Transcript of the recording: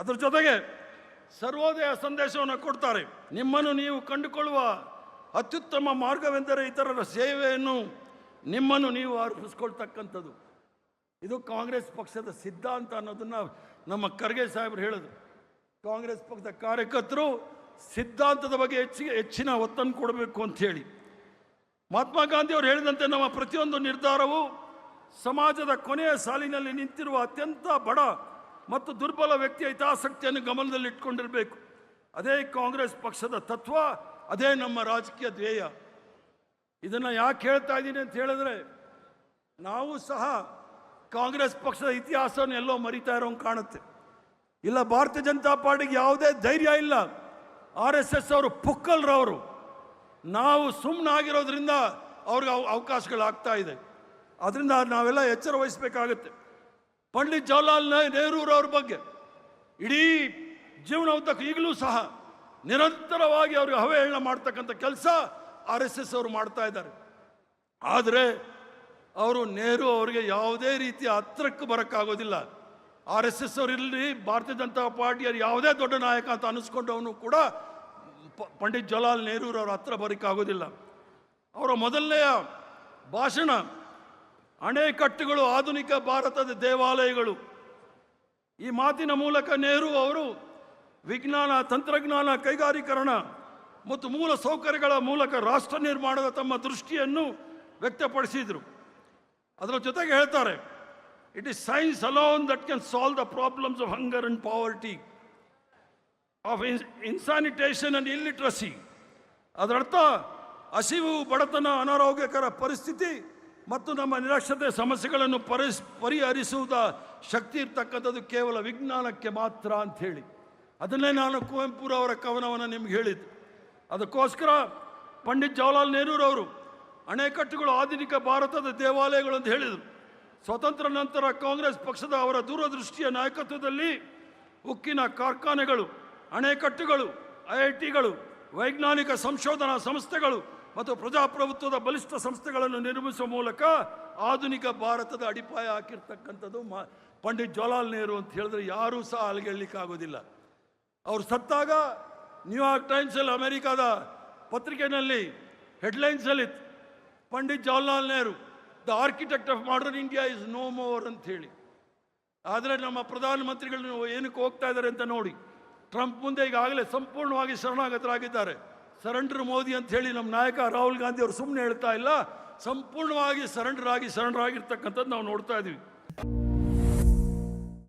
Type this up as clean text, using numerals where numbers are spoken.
ಅದರ ಜೊತೆಗೆ ಸರ್ವೋದಯ ಸಂದೇಶವನ್ನು ಕೊಡ್ತಾರೆ. ನಿಮ್ಮನ್ನು ನೀವು ಕಂಡುಕೊಳ್ಳುವ ಅತ್ಯುತ್ತಮ ಮಾರ್ಗವೆಂದರೆ ಇತರರ ಸೇವೆಯನ್ನು ನಿಮ್ಮನ್ನು ನೀವು ಅರ್ಪಿಸ್ಕೊಳ್ತಕ್ಕಂಥದ್ದು. ಇದು ಕಾಂಗ್ರೆಸ್ ಪಕ್ಷದ ಸಿದ್ಧಾಂತ ಅನ್ನೋದನ್ನು ನಮ್ಮ ಖರ್ಗೆ ಸಾಹೇಬರು ಹೇಳಿದ್ರು. ಕಾಂಗ್ರೆಸ್ ಪಕ್ಷದ ಕಾರ್ಯಕರ್ತರು ಸಿದ್ಧಾಂತದ ಬಗ್ಗೆ ಹೆಚ್ಚಿನ ಒತ್ತನ್ನು ಕೊಡಬೇಕು ಅಂತ ಹೇಳಿ. ಮಹಾತ್ಮ ಗಾಂಧಿ ಅವರು ಹೇಳಿದಂತೆ ನಮ್ಮ ಪ್ರತಿಯೊಂದು ನಿರ್ಧಾರವು ಸಮಾಜದ ಕೊನೆಯ ಸಾಲಿನಲ್ಲಿ ನಿಂತಿರುವ ಅತ್ಯಂತ ಬಡ ಮತ್ತು ದುರ್ಬಲ ವ್ಯಕ್ತಿಯ ಹಿತಾಸಕ್ತಿಯನ್ನು ಗಮನದಲ್ಲಿಟ್ಕೊಂಡಿರಬೇಕು. ಅದೇ ಕಾಂಗ್ರೆಸ್ ಪಕ್ಷದ ತತ್ವ, ಅದೇ ನಮ್ಮ ರಾಜಕೀಯ ಧ್ಯೇಯ. ಇದನ್ನು ಯಾಕೆ ಹೇಳ್ತಾ ಇದ್ದೀನಿ ಅಂತ ಹೇಳಿದ್ರೆ, ನಾವು ಸಹ ಕಾಂಗ್ರೆಸ್ ಪಕ್ಷದ ಇತಿಹಾಸವನ್ನು ಎಲ್ಲೋ ಮರಿತಾ ಇರೋಂಗೆ ಕಾಣುತ್ತೆ. ಇಲ್ಲ, ಭಾರತೀಯ ಜನತಾ ಪಾರ್ಟಿಗೆ ಯಾವುದೇ ಧೈರ್ಯ ಇಲ್ಲ. RSS ಅವರು ಪುಕ್ಕಲ್ರವರು. ನಾವು ಸುಮ್ಮನಾಗಿರೋದ್ರಿಂದ ಅವ್ರಿಗೆ ಅವಕಾಶಗಳಾಗ್ತಾ ಇದೆ. ಅದರಿಂದ ನಾವೆಲ್ಲ ಎಚ್ಚರ ವಹಿಸಬೇಕಾಗತ್ತೆ. ಪಂಡಿತ್ ಜವಾಹರ್ಲಾಲ್ ನೆಹರೂರವ್ರ ಬಗ್ಗೆ ಇಡೀ ಜೀವನ ಉದ್ದಕ್ಕೂ ಈಗಲೂ ಸಹ ನಿರಂತರವಾಗಿ ಅವ್ರಿಗೆ ಅವಹೇಳನ ಮಾಡ್ತಕ್ಕಂಥ ಕೆಲಸ RSS ಅವರು ಮಾಡ್ತಾ ಇದ್ದಾರೆ. ಆದರೆ ಅವರು ನೆಹರು ಅವರಿಗೆ ಯಾವುದೇ ರೀತಿಯ ಹತ್ತಿರಕ್ಕೆ ಬರೋಕ್ಕಾಗೋದಿಲ್ಲ. RSS ಅವರು ಇರಲಿ, ಭಾರತೀಯ ಜನತಾ ಪಾರ್ಟಿಯ ಯಾವುದೇ ದೊಡ್ಡ ನಾಯಕ ಅಂತ ಅನಿಸ್ಕೊಂಡವನು ಕೂಡ ಪಂಡಿತ್ ಜವಾಹರ್ಲಾಲ್ ನೆಹರೂರವ್ರ ಹತ್ರ ಬರೋಕ್ಕಾಗೋದಿಲ್ಲ. ಅವರ ಮೊದಲನೆಯ ಭಾಷಣ ಅಣೆಕಟ್ಟುಗಳು ಆಧುನಿಕ ಭಾರತದ ದೇವಾಲಯಗಳು. ಈ ಮಾತಿನ ಮೂಲಕ ನೆಹರು ಅವರು ವಿಜ್ಞಾನ, ತಂತ್ರಜ್ಞಾನ, ಕೈಗಾರೀಕರಣ ಮತ್ತು ಮೂಲ ಸೌಕರ್ಯಗಳ ಮೂಲಕ ರಾಷ್ಟ್ರ ನಿರ್ಮಾಣದ ತಮ್ಮ ದೃಷ್ಟಿಯನ್ನು ವ್ಯಕ್ತಪಡಿಸಿದರು. ಅದರ ಜೊತೆಗೆ ಹೇಳ್ತಾರೆ, it is science alone that can solve the problems of hunger and poverty, of insanitation and illiteracy. ಅದರರ್ಥ ಹಸಿವು, ಬಡತನ, ಅನಾರೋಗ್ಯಕರ ಪರಿಸ್ಥಿತಿ ಮತ್ತು ನಮ್ಮ ನಿರಕ್ಷತೆ ಸಮಸ್ಯೆಗಳನ್ನು ಪರಿಹರಿಸುವುದ ಶಕ್ತಿ ಇರ್ತಕ್ಕಂಥದ್ದು ಕೇವಲ ವಿಜ್ಞಾನಕ್ಕೆ ಮಾತ್ರ ಅಂಥೇಳಿ. ಅದನ್ನೇ ನಾನು ಕುವೆಂಪುರವರ ಕವನವನ್ನು ನಿಮ್ಗೆ ಹೇಳಿದ್ದು. ಅದಕ್ಕೋಸ್ಕರ ಪಂಡಿತ್ ಜವಾಹರ್ಲಾಲ್ ನೆಹರೂರವರು ಅಣೆಕಟ್ಟುಗಳು ಆಧುನಿಕ ಭಾರತದ ದೇವಾಲಯಗಳು ಅಂತ ಹೇಳಿದರು. ಸ್ವತಂತ್ರ ನಂತರ ಕಾಂಗ್ರೆಸ್ ಪಕ್ಷದ ಅವರ ದೂರದೃಷ್ಟಿಯ ನಾಯಕತ್ವದಲ್ಲಿ ಉಕ್ಕಿನ ಕಾರ್ಖಾನೆಗಳು, ಅಣೆಕಟ್ಟುಗಳು, IITಗಳು, ವೈಜ್ಞಾನಿಕ ಸಂಶೋಧನಾ ಸಂಸ್ಥೆಗಳು ಮತ್ತು ಪ್ರಜಾಪ್ರಭುತ್ವದ ಬಲಿಷ್ಠ ಸಂಸ್ಥೆಗಳನ್ನು ನಿರ್ಮಿಸುವ ಮೂಲಕ ಆಧುನಿಕ ಭಾರತದ ಅಡಿಪಾಯ ಹಾಕಿರ್ತಕ್ಕಂಥದ್ದು ಪಂಡಿತ್ ಜವಾಹರ್ಲಾಲ್ ನೆಹರು ಅಂತ ಹೇಳಿದ್ರೆ ಯಾರೂ ಸಹ ಅಲ್ಲಿಗೆಳ್ಲಿಕ್ಕಾಗೋದಿಲ್ಲ. ಅವರು ಸತ್ತಾಗ ನ್ಯೂಯಾರ್ಕ್ ಟೈಮ್ಸಲ್ಲಿ, ಅಮೆರಿಕಾದ ಪತ್ರಿಕೆಯಲ್ಲಿ ಹೆಡ್ಲೈನ್ಸಲ್ಲಿ Pandit Jawaharlal Nehru the architect of modern India is no more ಅಂತ ಹೇಳಿ. ಆದರೆ ನಮ್ಮ ಪ್ರಧಾನಮಂತ್ರಿಗಳು ಏನಕ್ಕೆ ಹೋಗ್ತಾ ಇದ್ದಾರೆ ಅಂತ ನೋಡಿ. ಟ್ರಂಪ್ ಮುಂದೆ ಈಗಾಗಲೇ ಸಂಪೂರ್ಣವಾಗಿ ಶರಣಾಗತರಾಗಿದ್ದಾರೆ. ಸರೆಂಡರ್ ಮೋದಿ ಅಂತ ಹೇಳಿ ನಮ್ಮ ನಾಯಕ ರಾಹುಲ್ ಗಾಂಧಿ ಅವರು ಸುಮ್ಮನೆ ಹೇಳ್ತಾ ಇಲ್ಲ, ಸಂಪೂರ್ಣವಾಗಿ ಸರೆಂಡರ್ ಆಗಿರ್ತಕ್ಕಂಥದ್ದು ನಾವು ನೋಡ್ತಾ ಇದ್ದೀವಿ.